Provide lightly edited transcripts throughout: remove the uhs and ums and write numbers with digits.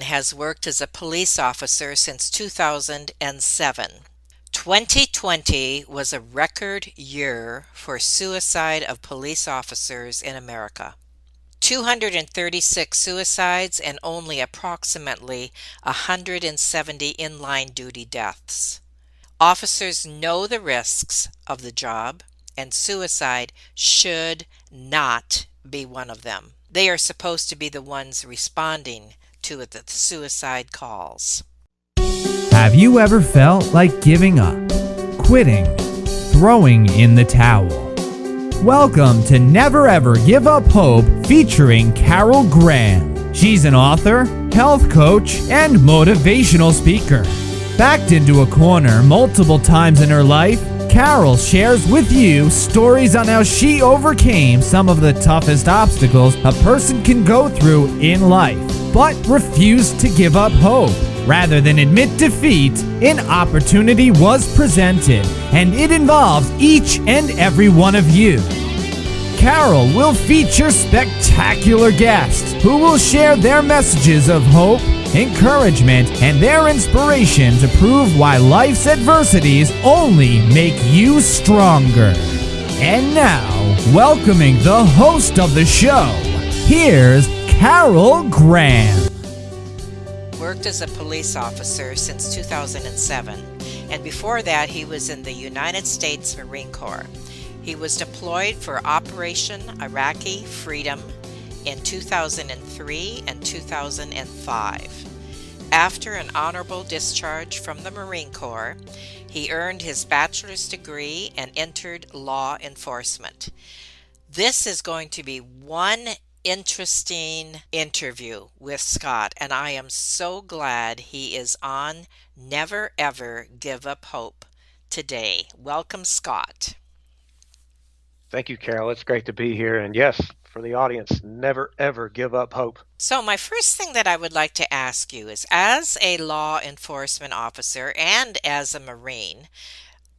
has worked as a police officer since 2007. 2020 was a record year for suicide of police officers in America. 236 suicides and only approximately 170 inline duty deaths. Officers know the risks of the job, and suicide should not be one of them. They are supposed to be the ones responding to the suicide calls. Have you ever felt like giving up, quitting, throwing in the towel? Welcome to Never Ever Give Up Hope featuring Carol Graham. She's an author, health coach, and motivational speaker. Backed into a corner multiple times in her life, Carol shares with you stories on how she overcame some of the toughest obstacles a person can go through in life, but refused to give up hope. Rather than admit defeat, an opportunity was presented, and it involves each and every one of you. Carol will feature spectacular guests who will share their messages of hope, encouragement, and their inspiration to prove why life's adversities only make you stronger. And now, welcoming the host of the show, here's Carol Graham. Worked as a police officer since 2007, and before that he was in the United States Marine Corps. He was deployed for Operation Iraqi Freedom in 2003 and 2005. After an honorable discharge from the Marine Corps, he earned his bachelor's degree and entered law enforcement. This is going to be one interesting interview with Scott, and I am so glad he is on Never Ever Give Up Hope today. Welcome, Scott. Thank you, Carol. It's great to be here. And yes, for the audience, never ever give up hope. So my first thing that I would like to ask you is, as a law enforcement officer and as a Marine,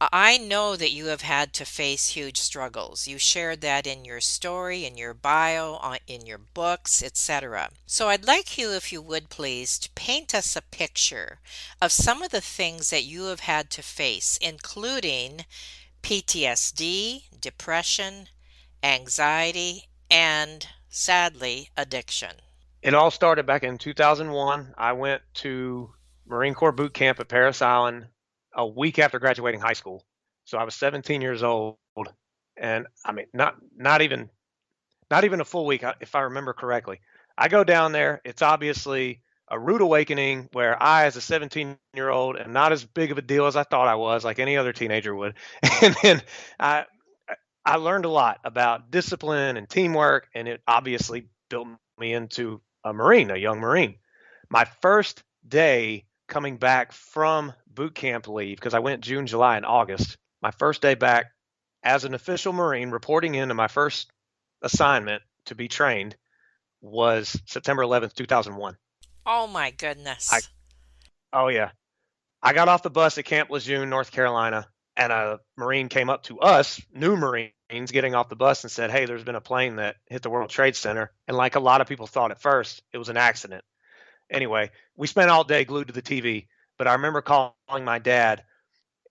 I know that you have had to face huge struggles. You shared that in your story, in your bio, in your books, etc. So I'd like you, if you would please, to paint us a picture of some of the things that you have had to face, including PTSD, depression, anxiety, and, sadly, addiction. It all started back in 2001. I went to Marine Corps boot camp at Parris Island a week after graduating high school. So I was 17 years old, and I mean, not even a full week, if I remember correctly. I go down there. It's obviously a rude awakening where I, as a 17-year-old, am not as big of a deal as I thought I was, like any other teenager would. And then I learned a lot about discipline and teamwork, and it obviously built me into a Marine, a young Marine. My first day coming back from boot camp leave, because I went June, July, and August, my first day back as an official Marine reporting into my first assignment to be trained was September 11th, 2001. Oh my goodness. Oh yeah. I got off the bus at Camp Lejeune, North Carolina, and a Marine came up to us, new Marines getting off the bus, and said, "Hey, there's been a plane that hit the World Trade Center." And like a lot of people thought at first, it was an accident. Anyway, we spent all day glued to the TV, but I remember calling my dad,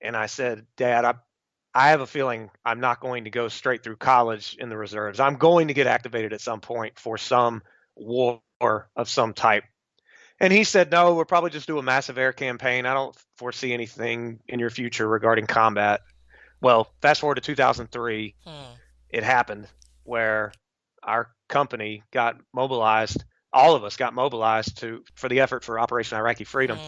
and I said, "Dad, I have a feeling I'm not going to go straight through college in the reserves. I'm going to get activated at some point for some war of some type." And he said, "No, we'll probably just do a massive air campaign. I don't foresee anything in your future regarding combat." Well, fast forward to 2003, it happened where our company got mobilized. All of us got mobilized for the effort for Operation Iraqi Freedom.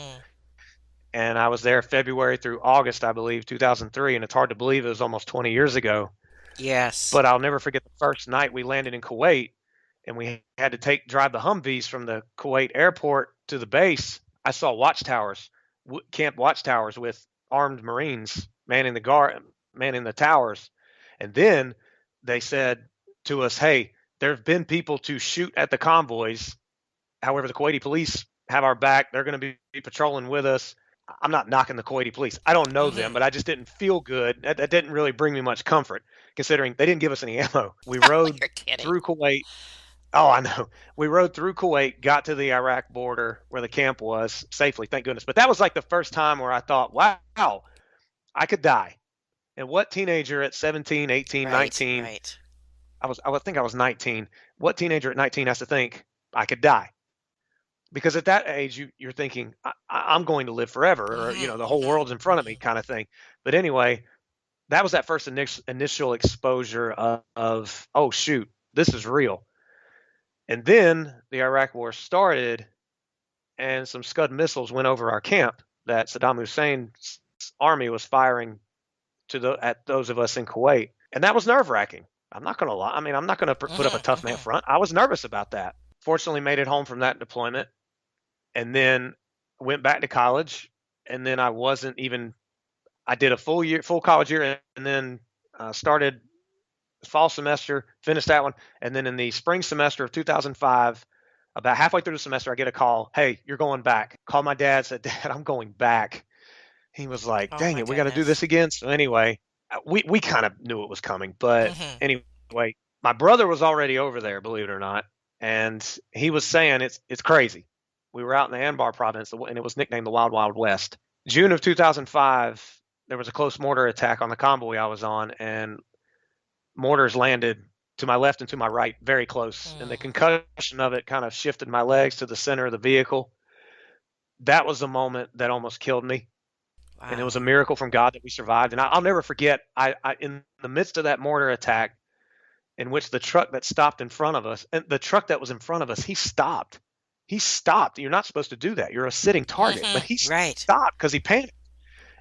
And I was there February through August, I believe, 2003. And it's hard to believe it was almost 20 years ago. Yes. But I'll never forget the first night we landed in Kuwait, and we had to drive the Humvees from the Kuwait airport to the base. I saw watchtowers, camp watchtowers with armed Marines manning the towers. And then they said to us, "Hey, there have been people to shoot at the convoys. However, the Kuwaiti police have our back. They're going to be patrolling with us." I'm not knocking the Kuwaiti police. I don't know them, but I just didn't feel good. That didn't really bring me much comfort, considering they didn't give us any ammo. We rode through Kuwait. Oh, I know. We rode through Kuwait, got to the Iraq border where the camp was safely, thank goodness. But that was like the first time where I thought, wow, I could die. And what teenager at 17, 18, Right, 19, right. I would think I was 19. What teenager at 19 has to think I could die? Because at that age, you're thinking, I'm going to live forever, or, Hmm, the whole hmm, world's in front of me hmm. kind of thing. But anyway, that was that first initial exposure of, oh, shoot, this is real. And then the Iraq war started, and some Scud missiles went over our camp that Saddam Hussein's army was firing at those of us in Kuwait, and that was nerve wracking. I'm not going to lie. I mean, I'm not going to put up a Hmm, tough man hmm. front. I was nervous about that. Fortunately, made it home from that deployment, and then went back to college. And then I wasn't even. I did a full college year, and then started fall semester, finished that one, and then in the spring semester of 2005, about halfway through the semester, I get a call. Hey, you're going back. Called my dad. Said, Dad, I'm going back. He was like, Oh dang my it, we got to do goodness. this again. So anyway, we kind of knew it was coming, but Hmm. anyway, my brother was already over there, believe it or not, and he was saying it's crazy. We were out in the Anbar province, and it was nicknamed the Wild Wild West. June of 2005, there was a close mortar attack on the convoy I was on, and mortars landed to my left and to my right, very close, and the Mm. concussion of it kind of shifted my legs to the center of the vehicle. That was the moment that almost killed me, and it was a Wow. miracle from God that we survived. And I'll never forget. I in the midst of that mortar attack, in which the truck that stopped in front of us, and the truck that was in front of us, he stopped. He stopped. You're not supposed to do that. You're a sitting target, Hmm. but he Right. stopped because he panicked.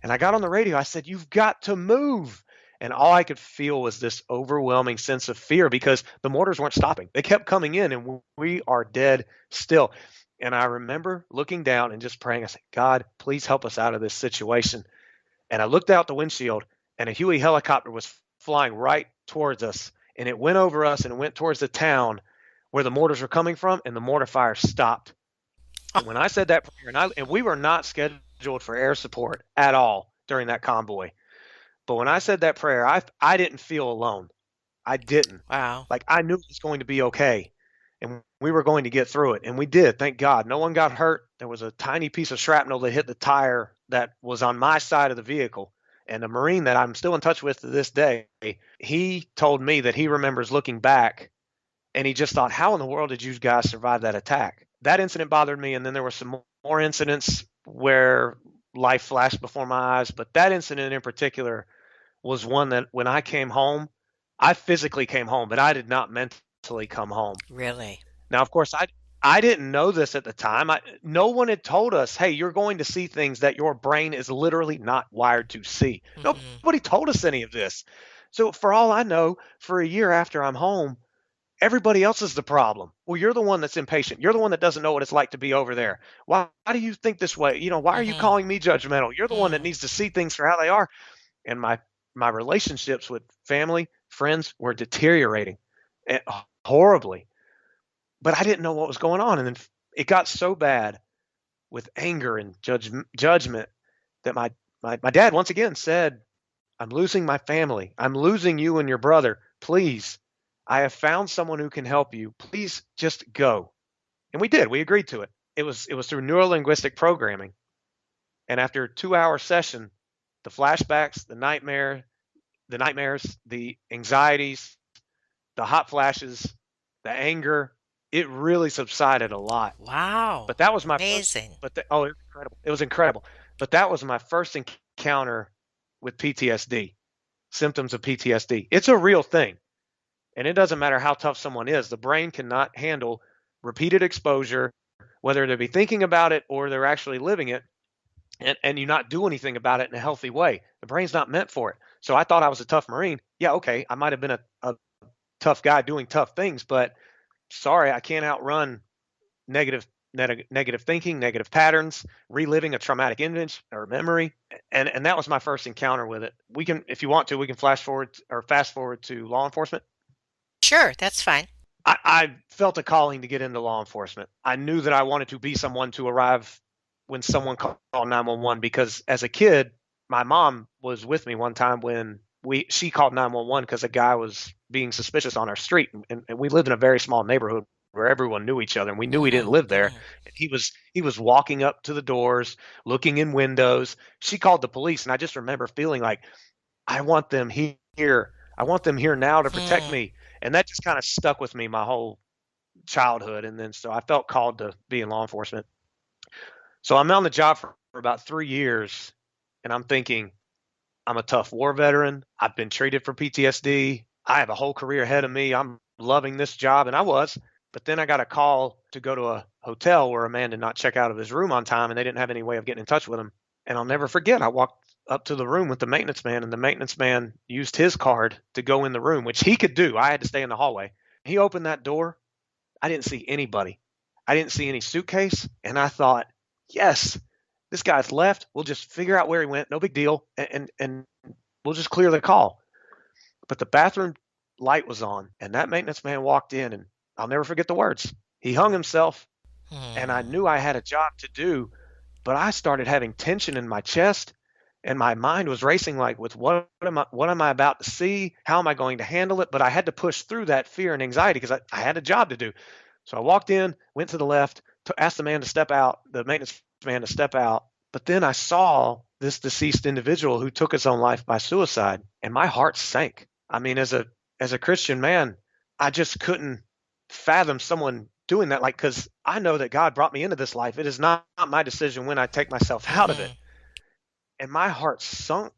And I got on the radio. I said, "You've got to move." And all I could feel was this overwhelming sense of fear because the mortars weren't stopping. They kept coming in, and we are dead still. And I remember looking down and just praying. I said, God, please help us out of this situation. And I looked out the windshield, and a Huey helicopter was flying right towards us. And it went over us and it went towards the town where the mortars were coming from, and the mortar fire stopped. And when I said that prayer, and we were not scheduled for air support at all during that convoy, but when I said that prayer, I didn't feel alone. I didn't. Wow. Like I knew it was going to be okay, and we were going to get through it, and we did. Thank God, no one got hurt. There was a tiny piece of shrapnel that hit the tire that was on my side of the vehicle. And a Marine that I'm still in touch with to this day, he told me that he remembers looking back and he just thought, how in the world did you guys survive that attack? That incident bothered me. And then there were some more incidents where life flashed before my eyes. But that incident in particular was one that when I came home, I physically came home, but I did not mentally come home. Really. Now, of course, I didn't know this at the time. No one had told us, hey, you're going to see things that your brain is literally not wired to see. Hmm. Nobody told us any of this. So, for all I know, for a year after I'm home, everybody else is the problem. Well, you're the one that's impatient. You're the one that doesn't know what it's like to be over there. Why do you think this way? Why are you Hmm. calling me judgmental? You're the one that Mm. needs to see things for how they are. And my relationships with family, friends were deteriorating horribly. But I didn't know what was going on, and then it got so bad with anger and judgment that my dad once again said, I'm losing my family. I'm losing you and your brother. Please, I have found someone who can help you. Please just go. And we did. We agreed to it. It was through neurolinguistic programming. And after a 2-hour session, the flashbacks, the nightmares, the anxieties, the hot flashes, the anger, it really subsided a lot. Wow. But that was my first. Amazing. Oh, it was incredible. It was incredible. But that was my first encounter with PTSD, symptoms of PTSD. It's a real thing. And it doesn't matter how tough someone is, the brain cannot handle repeated exposure, whether they be thinking about it or they're actually living it, and you not do anything about it in a healthy way. The brain's not meant for it. So I thought I was a tough Marine. Yeah, okay, I might have been a tough guy doing tough things, but sorry, I can't outrun negative negative thinking, negative patterns, reliving a traumatic image or memory. And that was my first encounter with it. We can, if you want to, we can flash forward or fast forward to law enforcement. Sure, that's fine. I felt a calling to get into law enforcement. I knew that I wanted to be someone to arrive when someone called 911 because as a kid, my mom was with me one time when she called 911 because a guy was being suspicious on our street, and we lived in a very small neighborhood where everyone knew each other and we knew he didn't live there. And he was walking up to the doors, looking in windows. She called the police, and I just remember feeling like, I want them here. I want them here now to protect me. And that just kind of stuck with me my whole childhood. And then so I felt called to be in law enforcement. So I'm on the job for about 3 years, and I'm thinking, I'm a tough war veteran. I've been treated for PTSD. I have a whole career ahead of me. I'm loving this job, and I was. But then I got a call to go to a hotel where a man did not check out of his room on time, and they didn't have any way of getting in touch with him. And I'll never forget, I walked up to the room with the maintenance man, and the maintenance man used his card to go in the room, which he could do. I had to stay in the hallway. He opened that door. I didn't see anybody. I didn't see any suitcase. And I thought, yes, this guy's left. We'll just figure out where he went. No big deal. And we'll just clear the call. But the bathroom light was on, and that maintenance man walked in, and I'll never forget the words. He hung himself, and I knew I had a job to do, but I started having tension in my chest, and my mind was racing like, with what am I about to see? How am I going to handle it? But I had to push through that fear and anxiety because I had a job to do. So I walked in, went to the left, asked the man to step out, the maintenance man to step out. But then I saw this deceased individual who took his own life by suicide, and my heart sank. I mean, as a Christian man, I just couldn't fathom someone doing that. Like, because I know that God brought me into this life. It is not my decision when I take myself out of it. And my heart sunk,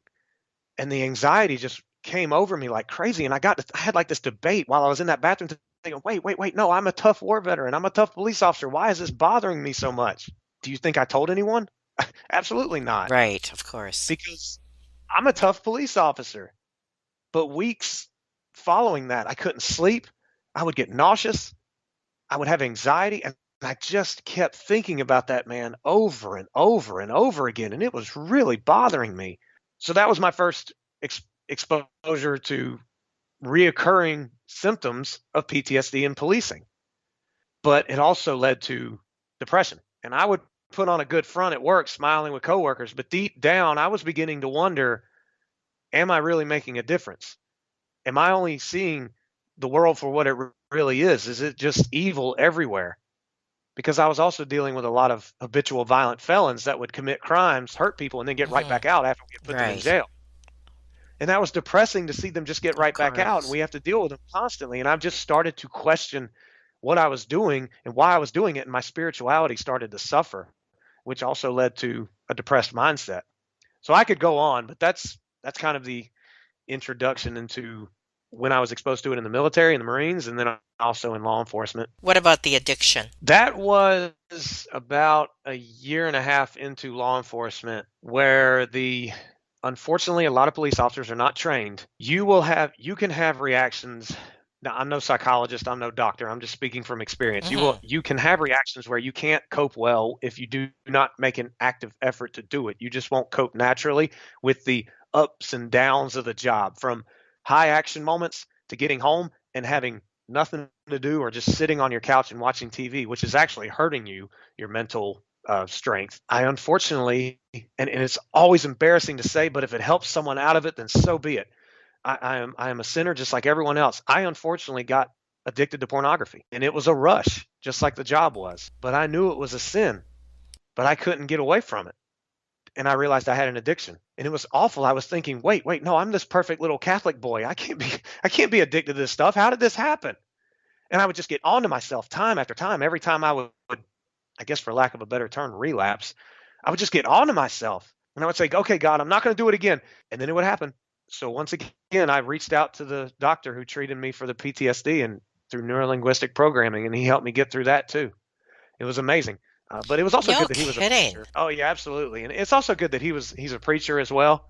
and the anxiety just came over me like crazy. And I had like this debate while I was in that bathroom thinking, wait, no, I'm a tough war veteran. I'm a tough police officer. Why is this bothering me so much? Do you think I told anyone? Absolutely not. Right, of course. Because I'm a tough police officer. But weeks following that, I couldn't sleep. I would get nauseous. I would have anxiety. And I just kept thinking about that man over and over and over again. And it was really bothering me. So that was my first exposure to reoccurring symptoms of PTSD in policing. But it also led to depression. And I would put on a good front at work, smiling with coworkers. But deep down, I was beginning to wonder, am I really making a difference? Am I only seeing the world for what it really is? Is it just evil everywhere? Because I was also dealing with a lot of habitual violent felons that would commit crimes, hurt people, and then get right back out after we had put them in jail. And that was depressing to see them just get right back out, and we have to deal with them constantly. And I've just started to question what I was doing and why I was doing it, and my spirituality started to suffer, which also led to a depressed mindset. So I could go on, but that's kind of the introduction into when I was exposed to it in the military, in the Marines, and then also in law enforcement. What about the addiction? That was about a year and a half into law enforcement, where unfortunately, a lot of police officers are not trained. You can have reactions. Now, I'm no psychologist, I'm no doctor, I'm just speaking from experience. You can have reactions where you can't cope well if you do not make an active effort to do it. You just won't cope naturally with the ups and downs of the job, from high action moments to getting home and having nothing to do or just sitting on your couch and watching TV, which is actually hurting your mental strength. I unfortunately, and it's always embarrassing to say, but if it helps someone out of it, then so be it. I am a sinner just like everyone else. I unfortunately got addicted to pornography, and it was a rush, just like the job was. But I knew it was a sin, but I couldn't get away from it. And I realized I had an addiction, and it was awful. I was thinking, wait, no, I'm this perfect little Catholic boy. I can't be addicted to this stuff. How did this happen? And I would just get onto myself time after time. Every time I would, I guess for lack of a better term, relapse, I would just get onto myself. And I would say, okay, God, I'm not going to do it again. And then it would happen. So once again, I reached out to the doctor who treated me for the PTSD and through neurolinguistic programming, and he helped me get through that too. It was amazing. But it was also good that he was a preacher. Oh, yeah, absolutely. And it's also good that he's a preacher as well.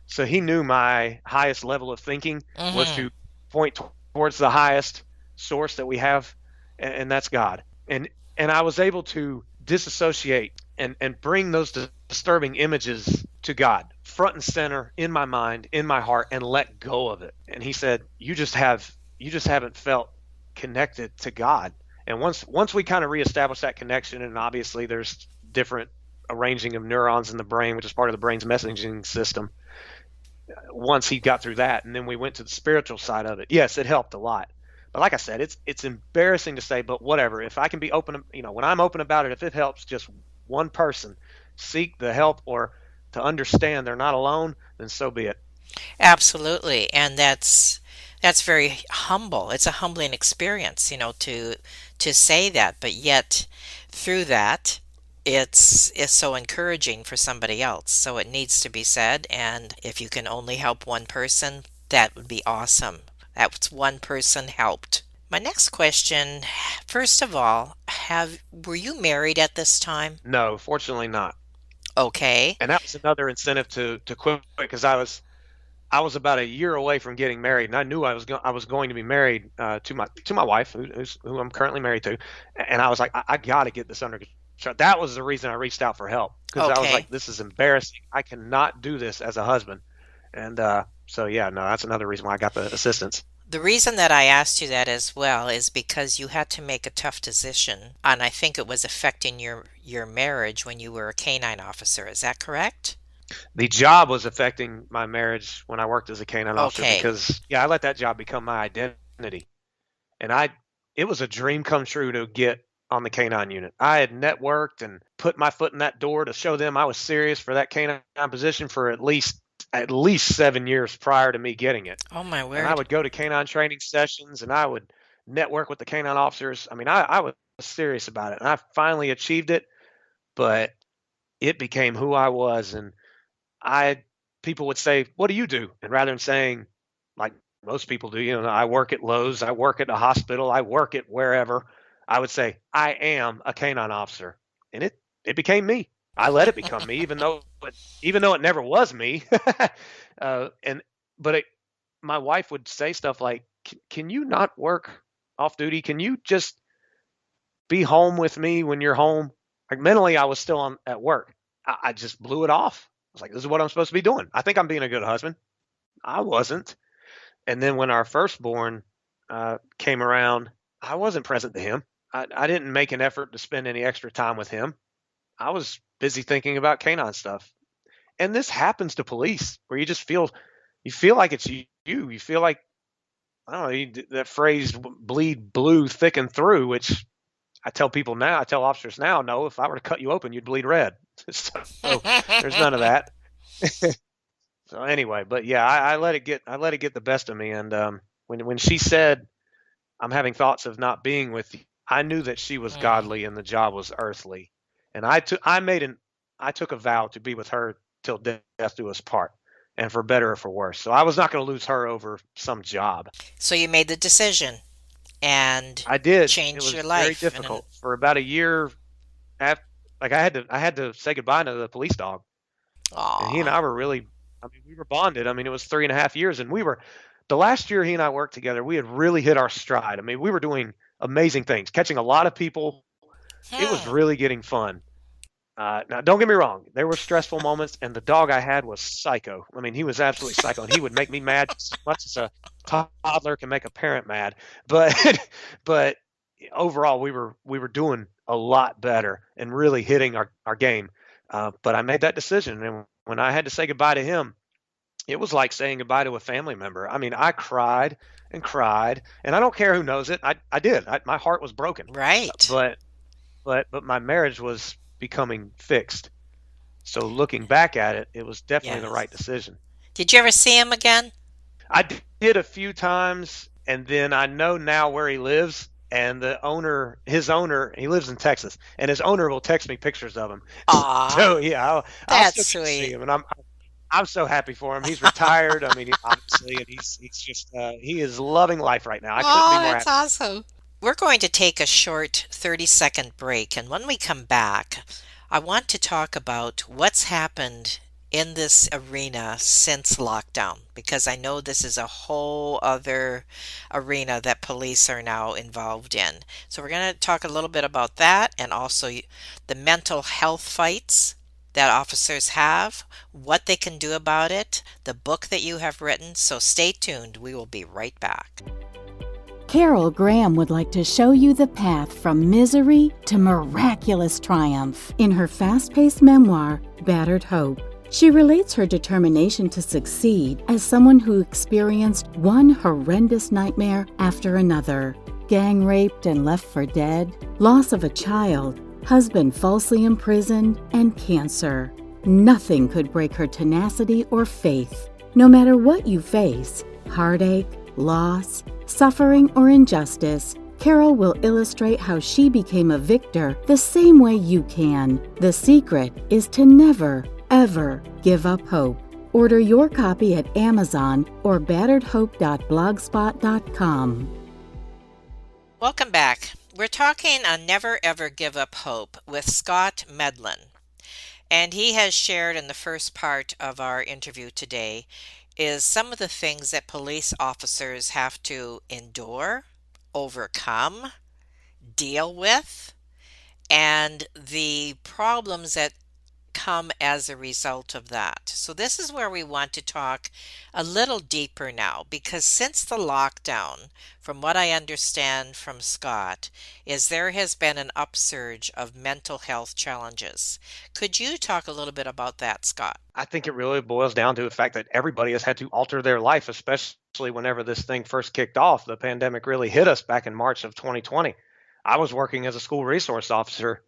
So he knew my highest level of thinking was to point towards the highest source that we have, and that's God. And I was able to disassociate and bring those disturbing images to God front and center in my mind, in my heart, and let go of it. And he said, you just haven't felt connected to God. And once we kind of reestablish that connection, and obviously there's different arranging of neurons in the brain, which is part of the brain's messaging system. Once he got through that, and then we went to the spiritual side of it. Yes, it helped a lot. like I said, it's embarrassing to say, but whatever. If I can be open, when I'm open about it, if it helps just one person seek the help or to understand they're not alone, then so be it. Absolutely. And that's very humble. It's a humbling experience, to say that, but yet through that it's so encouraging for somebody else. So it needs to be said, and if you can only help one person, that would be awesome. That's one person helped. My next question, first of all, have were you married at this time? No, fortunately not. Okay. And that was another incentive to quit because I was about a year away from getting married, and I knew I was going to be married to my wife, who I'm currently married to, and I was like, I got to get this under control. That was the reason I reached out for help because I was Okay. like, this is embarrassing. I cannot do this as a husband, and so yeah, no, that's another reason why I got the assistance. The reason that I asked you that as well is because you had to make a tough decision, and I think it was affecting your marriage when you were a canine officer. Is that correct? The job was affecting my marriage when I worked as a canine officer Okay. because yeah, I let that job become my identity. And it was a dream come true to get on the canine unit. I had networked and put my foot in that door to show them I was serious for that canine position for at least 7 years prior to me getting it. Oh my And I word. would go to canine training sessions and I would network with the canine officers. I mean, I was serious about it and I finally achieved it, but it became who I was. And I people would say, "What do you do?" And rather than saying, like most people do, I work at Lowe's, I work at a hospital, I work at wherever, I would say, "I am a canine officer," and it became me. I let it become me, even though it never was me. And but my wife would say stuff like, "Can you not work off duty? Can you just be home with me when you're home?" Like mentally, I was still on at work. I just blew it off. I was like, "This is what I'm supposed to be doing." I think I'm being a good husband. I wasn't. And then when our firstborn came around, I wasn't present to him. I didn't make an effort to spend any extra time with him. I was busy thinking about canine stuff. And this happens to police, where you feel like it's you. You feel like I don't know that phrase "bleed blue, thick and through," which I tell people now. I tell officers now, no, if I were to cut you open, you'd bleed red. So there's none of that. So anyway, but yeah, I let it get the best of me. And when she said, "I'm having thoughts of not being with you," I knew that she was Mm. godly and the job was earthly. And I took a vow to be with her till death do us part, and for better or for worse. So I was not going to lose her over some job. So you made the decision and I did. It changed your was very life. difficult for about a year. After, like I had to say goodbye to the police dog, and he and Aw. I were really. I mean, we were bonded. I mean, it was 3.5 years, and the last year he and I worked together. We had really hit our stride. I mean, we were doing amazing things, catching a lot of people. It was Hmm. really getting fun. Now, don't get me wrong. There were stressful moments, and the dog I had was psycho. I mean, he was absolutely psycho, and he would make me mad just as much as a toddler can make a parent mad. But, but overall, we were doing a lot better and really hitting our game. But I made that decision, and when I had to say goodbye to him, it was like saying goodbye to a family member. I mean, I cried and cried, and I don't care who knows it. I did. My heart was broken, Right. but but my marriage was becoming fixed. So looking back at it, it was definitely the right Yes. decision. Did you ever see him again? I did a few times, and then I know now where he lives. And his owner, he lives in Texas, and his owner will text me pictures of him. Aw, So yeah, I'll that's still get to see sweet. him, and I'm so happy for him. He's retired. I mean, obviously, and he's just he is loving life right now. I couldn't be Oh, more that's happy. awesome. We're going to take a short 30-second break, and when we come back, I want to talk about what's happened in this arena since lockdown, because I know this is a whole other arena that police are now involved in. So we're going to talk a little bit about that and also the mental health fights that officers have, what they can do about it, the book that you have written. So stay tuned. We will be right back. Carol Graham would like to show you the path from misery to miraculous triumph in her fast-paced memoir, Battered Hope. She relates her determination to succeed as someone who experienced one horrendous nightmare after another. Gang raped and left for dead, loss of a child, husband falsely imprisoned, and cancer. Nothing could break her tenacity or faith. No matter what you face, heartache, loss, suffering, or injustice, Carol will illustrate how she became a victor the same way you can. The secret is to never, ever give up hope. Order your copy at Amazon or batteredhope.blogspot.com. Welcome back. We're talking on Never Ever Give Up Hope with Scott Medlin. And he has shared in the first part of our interview today is some of the things that police officers have to endure, overcome, deal with, and the problems that come as a result of that. So this is where we want to talk a little deeper now, because since the lockdown, from what I understand from Scott, is there has been an upsurge of mental health challenges. Could you talk a little bit about that, Scott? I think it really boils down to the fact that everybody has had to alter their life, especially whenever this thing first kicked off. The pandemic really hit us back in March of 2020. I was working as a school resource officer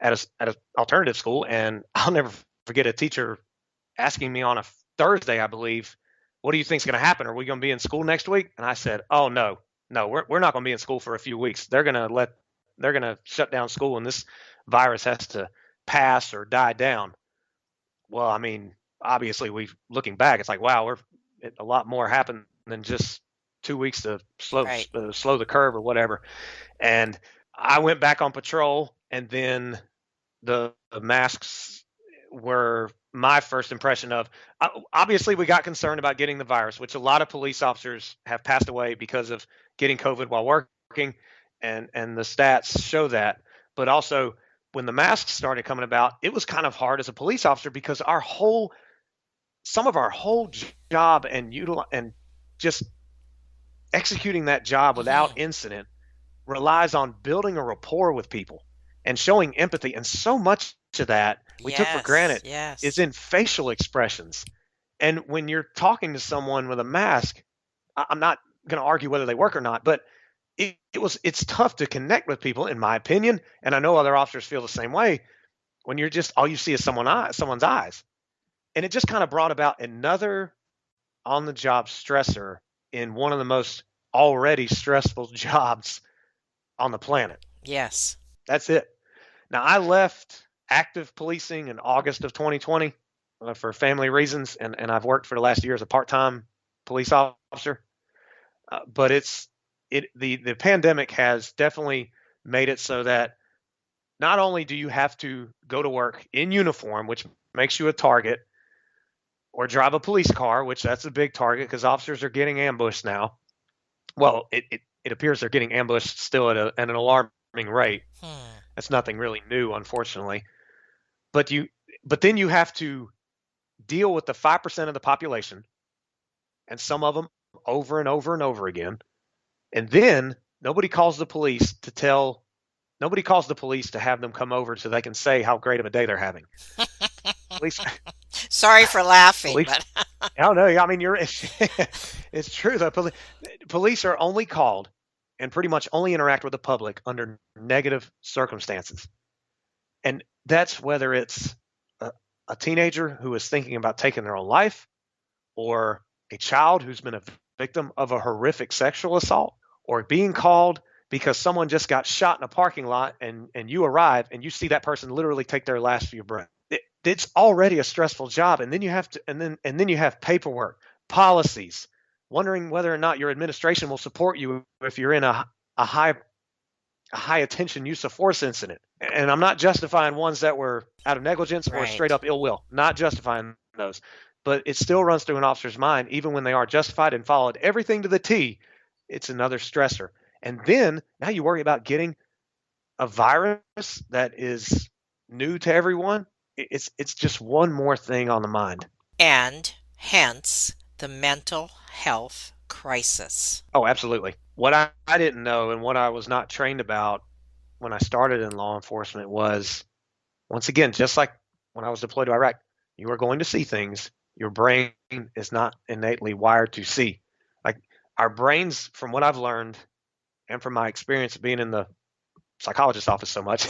at an alternative school, and I'll never forget a teacher asking me on a Thursday, I believe, what do you think is going to happen? Are we going to be in school next week? And I said, oh, no, we're not going to be in school for a few weeks. They're going to shut down school, and this virus has to pass or die down. Well, I mean, obviously, looking back, it's like, wow, a lot more happened than just 2 weeks to slow the curve or whatever. And I went back on patrol, and then the masks were my first impression of. Obviously, we got concerned about getting the virus, which a lot of police officers have passed away because of getting COVID while working, and the stats show that. But also, when the masks started coming about, it was kind of hard as a police officer because some of our whole job and just executing that job without incident relies on building a rapport with people and showing empathy. And so much of that we took for granted is in facial expressions. And when you're talking to someone with a mask, I'm not going to argue whether they work or not, but it's tough to connect with people, in my opinion. And I know other officers feel the same way when you're just, all you see is someone's eyes. And it just kind of brought about another on the job stressor in one of the most already stressful jobs on the planet. Yes. That's it. Now, I left active policing in August of 2020 for family reasons, and I've worked for the last year as a part-time police officer. But the pandemic has definitely made it so that not only do you have to go to work in uniform, which makes you a target, or drive a police car, which that's a big target because officers are getting ambushed now. Well, it appears they're getting ambushed still at an alarming rate. That's nothing really new, unfortunately. But then you have to deal with the 5% of the population, and some of them over and over and over again. And then nobody calls the police to have them come over so they can say how great of a day they're having. Police, sorry for laughing. But no, I mean, it's true though. Police are only called and pretty much only interact with the public under negative circumstances. And that's whether it's a teenager who is thinking about taking their own life, or a child who's been a victim of a horrific sexual assault, or being called because someone just got shot in a parking lot and you arrive and you see that person literally take their last few breaths. It's already a stressful job. And then you have to, and then you have paperwork, policies, wondering whether or not your administration will support you if you're in a high attention use of force incident. And I'm not justifying ones that were out of negligence or straight up ill will, not justifying those, but it still runs through an officer's mind, even when they are justified and followed everything to the T. It's another stressor. And then now you worry about getting a virus that is new to everyone. It's just one more thing on the mind. And hence the mental health crisis. Oh, absolutely. What I didn't know and what I was not trained about when I started in law enforcement was, once again, just like when I was deployed to Iraq, You are going to see things your brain is not innately wired to see. Like our brains, from what I've learned and from my experience of being in the psychologist's office so much,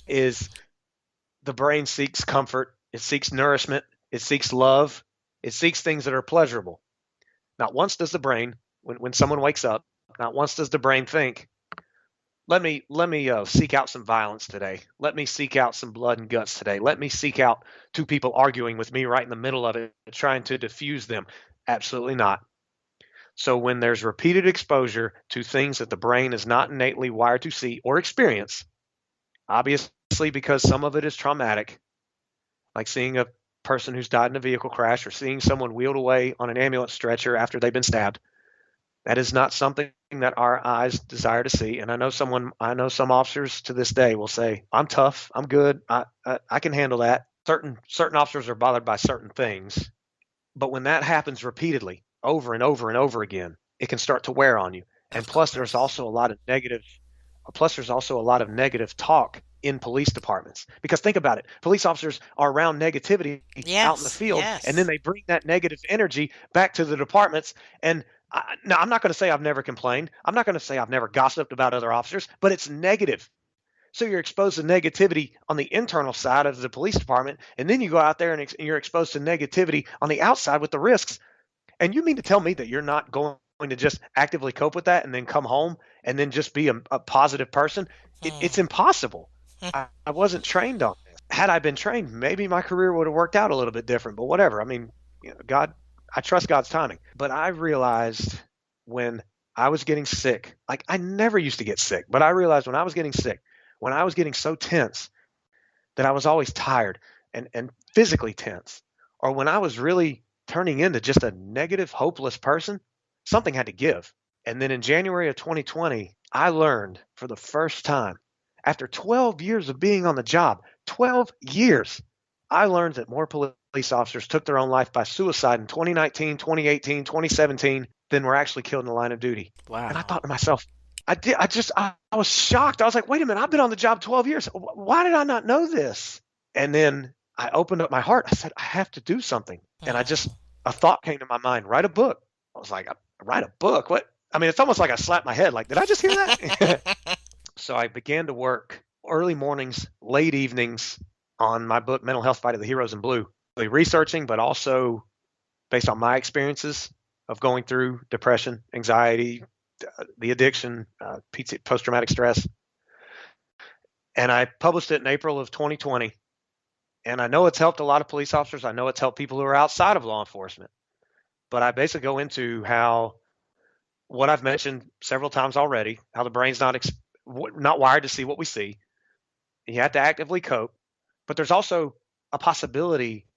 is the brain seeks comfort, it seeks nourishment, it seeks love, it seeks things that are pleasurable. Not once does the brain, when someone wakes up, not once does the brain think, let me seek out some violence today. Let me seek out some blood and guts today. Let me seek out two people arguing with me right in the middle of it, trying to diffuse them. Absolutely not. So when there's repeated exposure to things that the brain is not innately wired to see or experience, obviously because some of it is traumatic, like seeing a person who's died in a vehicle crash or seeing someone wheeled away on an ambulance stretcher after they've been stabbed, that is not something that our eyes desire to see. And I know some officers to this day will say, I'm tough, I'm good, I can handle that. Certain officers are bothered by certain things. But when that happens repeatedly, over and over and over again, it can start to wear on you. And plus there's also a lot of negative talk in police departments. Because think about it, police officers are around negativity out in the field, and then they bring that negative energy back to the departments. And now, I'm not going to say I've never complained. I'm not going to say I've never gossiped about other officers, but it's negative. So you're exposed to negativity on the internal side of the police department, and then you go out there and you're exposed to negativity on the outside with the risks. And you mean to tell me that you're not going to just actively cope with that and then come home and then just be a positive person? It's impossible. I wasn't trained on this. Had I been trained, maybe my career would have worked out a little bit different, but whatever. I mean, I trust God's timing. But I realized when I was getting sick, like I never used to get sick, but I realized when I was getting sick, when I was getting so tense that I was always tired and physically tense, or when I was really turning into just a negative, hopeless person, something had to give. And then in January of 2020, I learned for the first time, after 12 years of being on the job, 12 years, I learned that more police officers took their own life by suicide in 2019, 2018, 2017 than were actually killed in the line of duty. Wow. And I thought to myself, I was shocked. I was like, wait a minute, I've been on the job 12 years. Why did I not know this? And then I opened up my heart. I said, I have to do something. And a thought came to my mind, write a book. I was like, write a book? What? I mean, it's almost like I slapped my head. Like, did I just hear that? So I began to work early mornings, late evenings on my book, Mental Health Fight of the Heroes in Blue, researching, but also based on my experiences of going through depression, anxiety, the addiction, post-traumatic stress. And I published it in April of 2020. And I know it's helped a lot of police officers. I know it's helped people who are outside of law enforcement. But I basically go into how what I've mentioned several times already, how the brain's not wired to see what we see. You have to actively cope. But there's also a possibility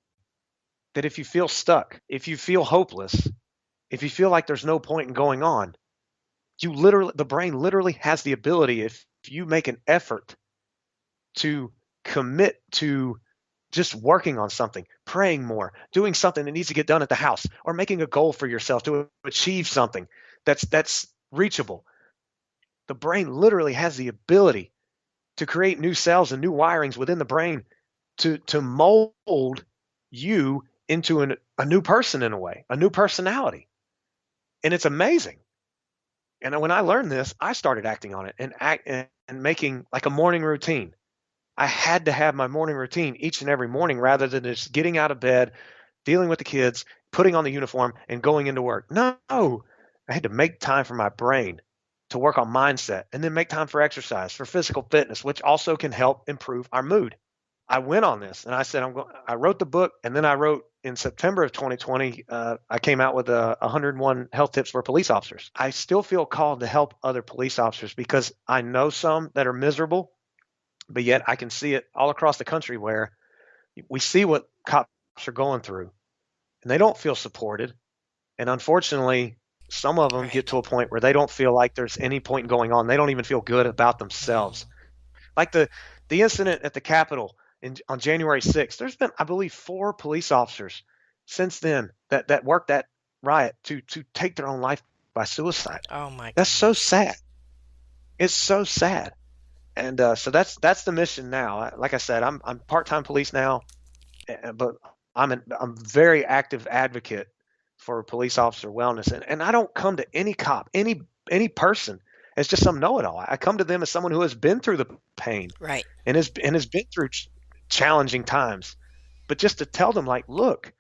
that if you feel stuck, if you feel hopeless, if you feel like there's no point in going on, the brain literally has the ability, if you make an effort to commit to just working on something, praying more, doing something that needs to get done at the house, or making a goal for yourself to achieve something that's reachable. The brain literally has the ability to create new cells and new wirings within the brain to mold you into a new person in a way, a new personality. And it's amazing. And when I learned this, I started acting on it and making like a morning routine. I had to have my morning routine each and every morning rather than just getting out of bed, dealing with the kids, putting on the uniform, and going into work. No, I had to make time for my brain to work on mindset, and then make time for exercise, for physical fitness, which also can help improve our mood. I went on this, and I said, I wrote the book, and then I wrote in September of 2020, I came out with 101 health tips for police officers. I still feel called to help other police officers because I know some that are miserable, but yet I can see it all across the country where we see what cops are going through, and they don't feel supported. And unfortunately, some of them get to a point where they don't feel like there's any point in going on. They don't even feel good about themselves. Like the incident at the Capitol on January 6th, there's been, I believe, 4 police officers since then that worked that riot to take their own life by suicide. Oh my! That's so sad. It's so sad. And so that's the mission now. Like I said, I'm part-time police now, but I'm very active advocate for police officer wellness, and I don't come to any cop, any person as just some know-it-all. I come to them as someone who has been through the pain Right. and has been through challenging times, but just to tell them, like, look,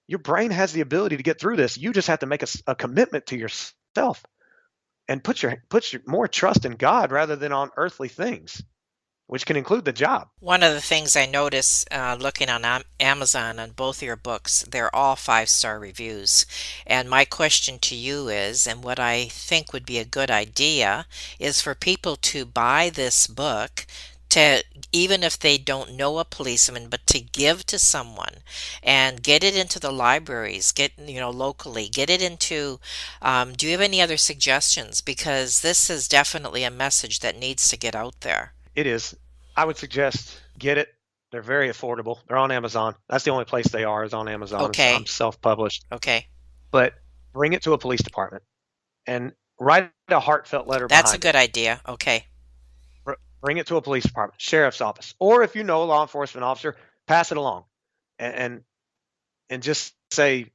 your brain has the ability to get through this. You just have to make a commitment to yourself and put your more trust in God rather than on earthly things, which can include the job. One of the things I notice looking on Amazon on both your books, they're all 5-star reviews. And my question to you is, and what I think would be a good idea, is for people to buy this book, to even if they don't know a policeman, but to give to someone and get it into the libraries, locally, get it into, do you have any other suggestions? Because this is definitely a message that needs to get out there. It is. I would suggest get it. They're very affordable. They're on Amazon. That's the only place they are, is on Amazon. Okay. I'm self-published. Okay. But bring it to a police department and write a heartfent letter That's a behind good idea. Okay. it. Bring it to a police department, sheriff's office, or if you know a law enforcement officer, pass it along, and just say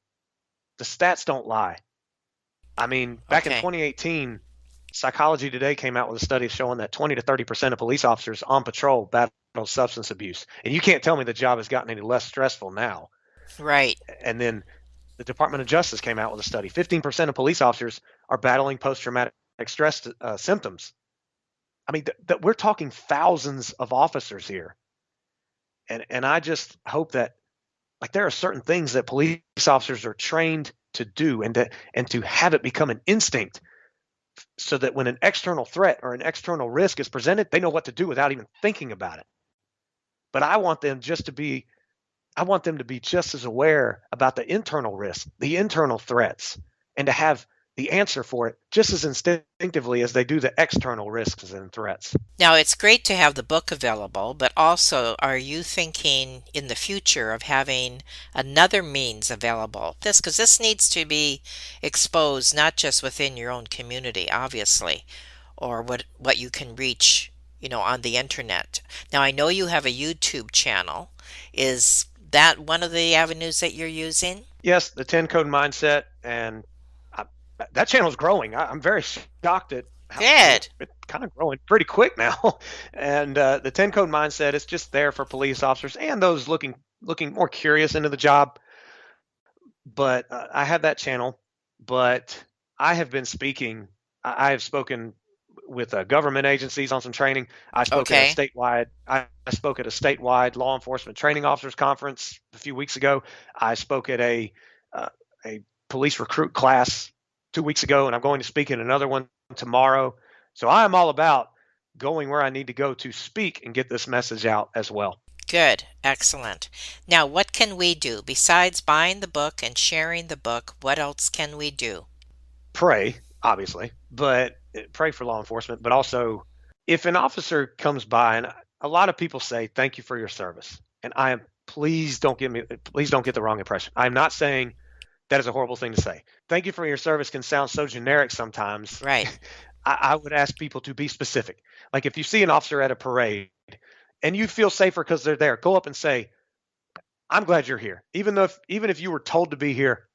the stats don't lie. I mean, back in Okay. 2018, Psychology Today came out with a study showing that 20 to 30% of police officers on patrol battle substance abuse. And you can't tell me the job has gotten any less stressful now. Right. And then the Department of Justice came out with a study. 15% of police officers are battling post-traumatic stress symptoms. I mean, we're talking thousands of officers here. And I just hope that, like, there are certain things that police officers are trained to do, and to have it become an instinct, so that when an external threat or an external risk is presented, they know what to do without even thinking about it. But I want them to be just as aware about the internal risk, the internal threats, and to have the answer for it just as instinctively as they do the external risks and threats. Now, it's great to have the book available, but also, are you thinking in the future of having another means available? Because this needs to be exposed not just within your own community, obviously, or what you can reach, on the internet. Now, I know you have a YouTube channel. Is that one of the avenues that you're using? Yes, the 10 code mindset, and that channel is growing. I'm very shocked at how Good. it's kind of growing pretty quick now. And the 10 code mindset is just there for police officers and those looking more curious into the job. But I have that channel, but I have been speaking. I have spoken with government agencies on some training. I spoke Okay. at a statewide. I spoke at a statewide law enforcement training officers conference a few weeks ago. I spoke at a police recruit class 2 weeks ago, and I'm going to speak at another one tomorrow. So I am all about going where I need to go to speak and get this message out as well. Good. Excellent. Now, what can we do besides buying the book and sharing the book? What else can we do? Pray, obviously, but pray for law enforcement. But also, if an officer comes by, and a lot of people say, "Thank you for your service," and please don't get the wrong impression. I'm not saying that is a horrible thing to say. Thank you for your service can sound so generic sometimes. Right. I would ask people to be specific. Like, if you see an officer at a parade and you feel safer because they're there, go up and say, "I'm glad you're here. Even if you were told to be here,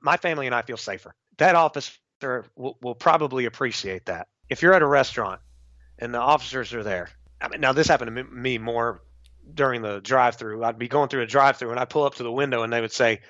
my family and I feel safer." That officer will probably appreciate that. If you're at a restaurant and the officers are there, I mean, now this happened to me more during the drive-through. I'd be going through a drive-through and I'd pull up to the window and they would say,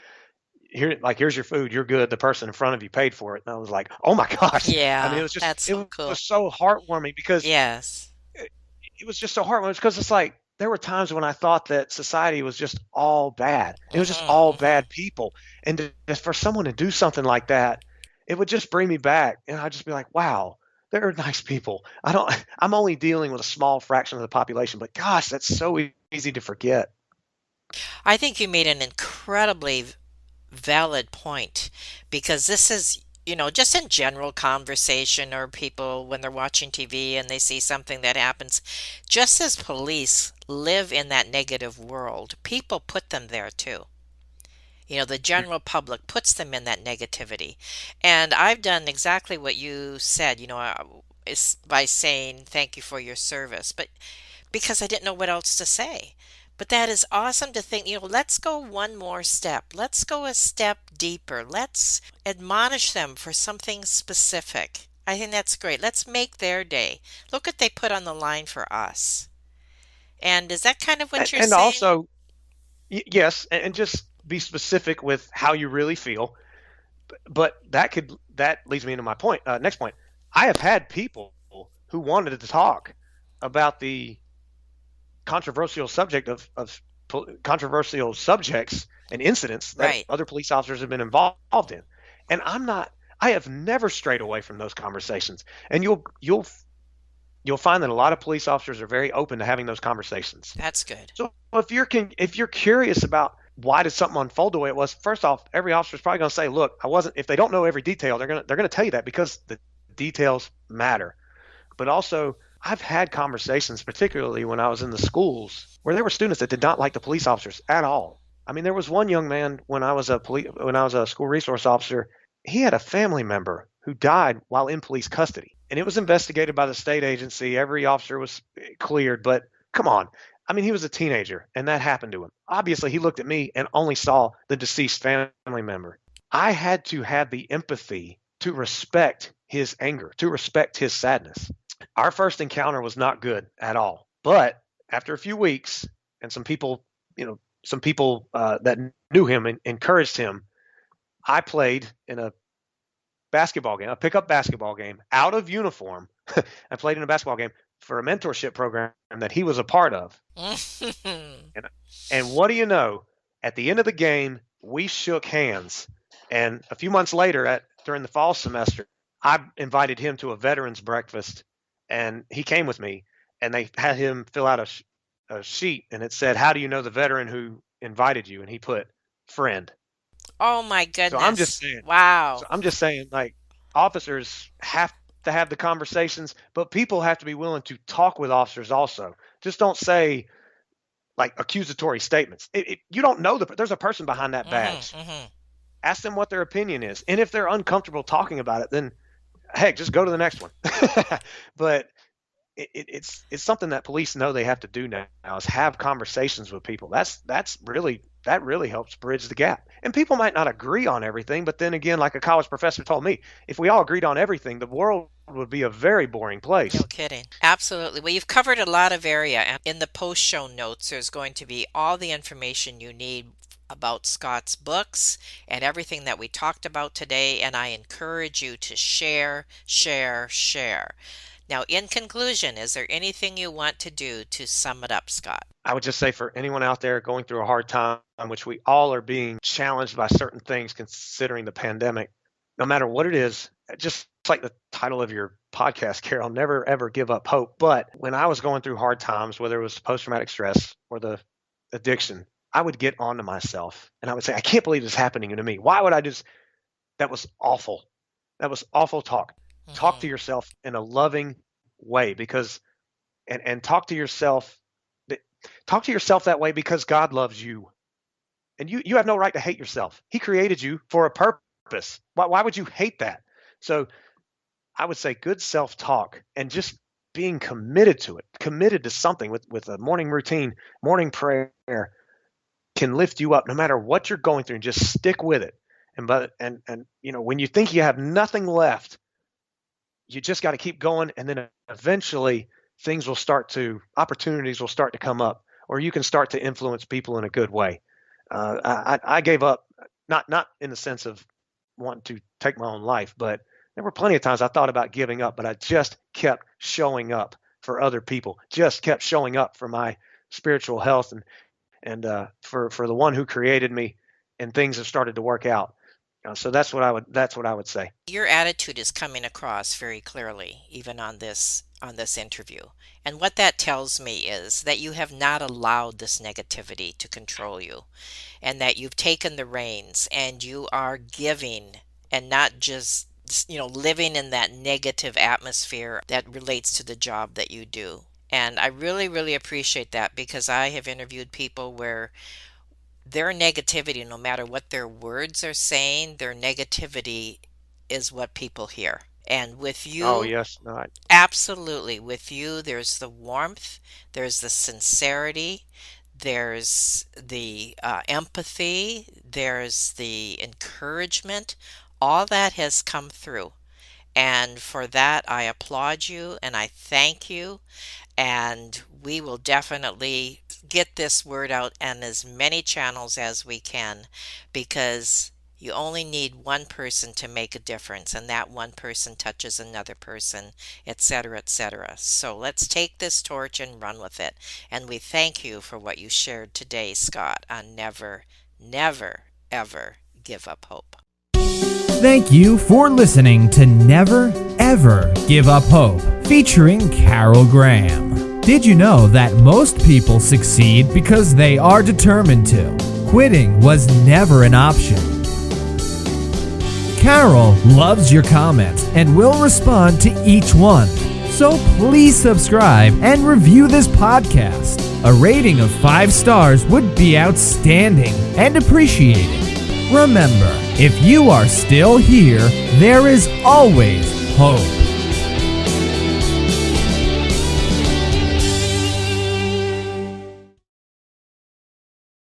here's your food. You're good. The person in front of you paid for it. And I was like, oh my gosh. I mean, Yeah, it was just, that's it so cool. was so heartwarming because Yes. it was just so heartwarming because it's like, there were times when I thought that society was just all bad. It was just all bad people. And for someone to do something like that, it would just bring me back. And I'd just be like, wow, there are nice people. I'm only dealing with a small fraction of the population, but gosh, that's so easy to forget. I think you made an incredibly valid point because this is, just in general conversation or people when they're watching TV and they see something that happens, just as police live in that negative world, people put them there too. The general public puts them in that negativity. And I've done exactly what you said, is by saying thank you for your service, but because I didn't know what else to say. But that is awesome to think, let's go one more step. Let's go a step deeper. Let's admonish them for something specific. I think that's great. Let's make their day. Look what they put on the line for us. And is that kind of what you're And saying? also, yes, and just be specific with how you really feel. But that leads me into my point. Next point. I have had people who wanted to talk about the controversial subject of controversial subjects and incidents that Right. other police officers have been involved in, and I have never strayed away from those conversations. And you'll find that a lot of police officers are very open to having those conversations. That's good. So if you're curious about why did something unfold the way it was, first off, every officer is probably going to say, "Look, I wasn't." If they don't know every detail, they're going to tell you that because the details matter. But also, I've had conversations, particularly when I was in the schools, where there were students that did not like the police officers at all. I mean, there was one young man when I was a school resource officer. He had a family member who died while in police custody, and it was investigated by the state agency. Every officer was cleared, but come on. I mean, he was a teenager, and that happened to him. Obviously, he looked at me and only saw the deceased family member. I had to have the empathy to respect his anger, to respect his sadness. Our first encounter was not good at all. But after a few weeks, and some people that knew him and encouraged him, I played in a basketball game, a pickup basketball game, out of uniform. I played in a basketball game for a mentorship program that he was a part of. And, and what do you know? At the end of the game, we shook hands. And a few months later, during the fall semester, I invited him to a veterans breakfast, and he came with me. And they had him fill out a sheet, and it said, "How do you know the veteran who invited you?" And he put, "Friend." Oh my So I'm just goodness. saying. So Wow. I'm just saying, like, officers have to have the conversations, but people have to be willing to talk with officers also. Just don't say like accusatory statements. You don't know there's a person behind that Mhm. badge. Mhm. Ask them what their opinion is, and if they're uncomfortable talking about it, then heck, just go to the next one. But it's something that police know they have to do now is have conversations with people. That really helps bridge the gap. And people might not agree on everything, but then again, like a college professor told me, if we all agreed on everything, the world would be a very boring No place. kidding. Absolutely. Well, you've covered a lot of area, and in the post show notes, there's going to be all the information you need about Scott's books and everything that we talked about today. And I encourage you to share, share, share. Now, in conclusion, is there anything you want to do to sum it up, Scott? I would just say for anyone out there going through a hard time, which we all are being challenged by certain things considering the pandemic, no matter what it is, just like the title of your podcast, Carol, never ever give up hope. But when I was going through hard times, whether it was post traumatic stress or the addiction, I would get onto myself and I would say, I can't believe this is happening to me. Why would I just, that was awful. That was awful talk. Talk to Hmm. yourself in a loving way because, and talk to yourself that way because God loves you. And you have no right to hate yourself. He created you for a purpose. Why would you hate that? So I would say good self-talk and just being committed to it, committed to something with a morning routine, morning prayer can lift you up no matter what you're going through and just stick with it. And when you think you have nothing left, you just got to keep going and then eventually opportunities will start to come up or you can start to influence people in a good way. I gave up, not in the sense of wanting to take my own life, but there were plenty of times I thought about giving up, but I just kept showing up for other people, just kept showing up for my spiritual health and for the one who created me, and things have started to work out. So that's what I would say. Your attitude is coming across very clearly, even on this interview. And what that tells me is that you have not allowed this negativity to control you, and that you've taken the reins and you are giving and not just living in that negative atmosphere that relates to the job that you do. And I really, really appreciate that because I have interviewed people where their negativity, no matter what their words are saying, their negativity is what people hear. And with Oh you, yes, no, absolutely, with you, there's the warmth, there's the sincerity, there's the empathy, there's the encouragement. All that has come through. And for that, I applaud you and I thank you. And we will definitely get this word out on as many channels as we can, because you only need one person to make a difference, and that one person touches another person, etc., etc. So let's take this torch and run with it. And we thank you for what you shared today, Scott, on never, never, ever give up hope. Thank you for listening to Never Ever Give Up Hope, featuring Carol Graham. Did you know that most people succeed because they are determined to? Quitting was never an option. Carol loves your comments and will respond to each one. So please subscribe and review this podcast. A rating of 5 stars would be outstanding and appreciated. Remember, if you are still here, there is always hope.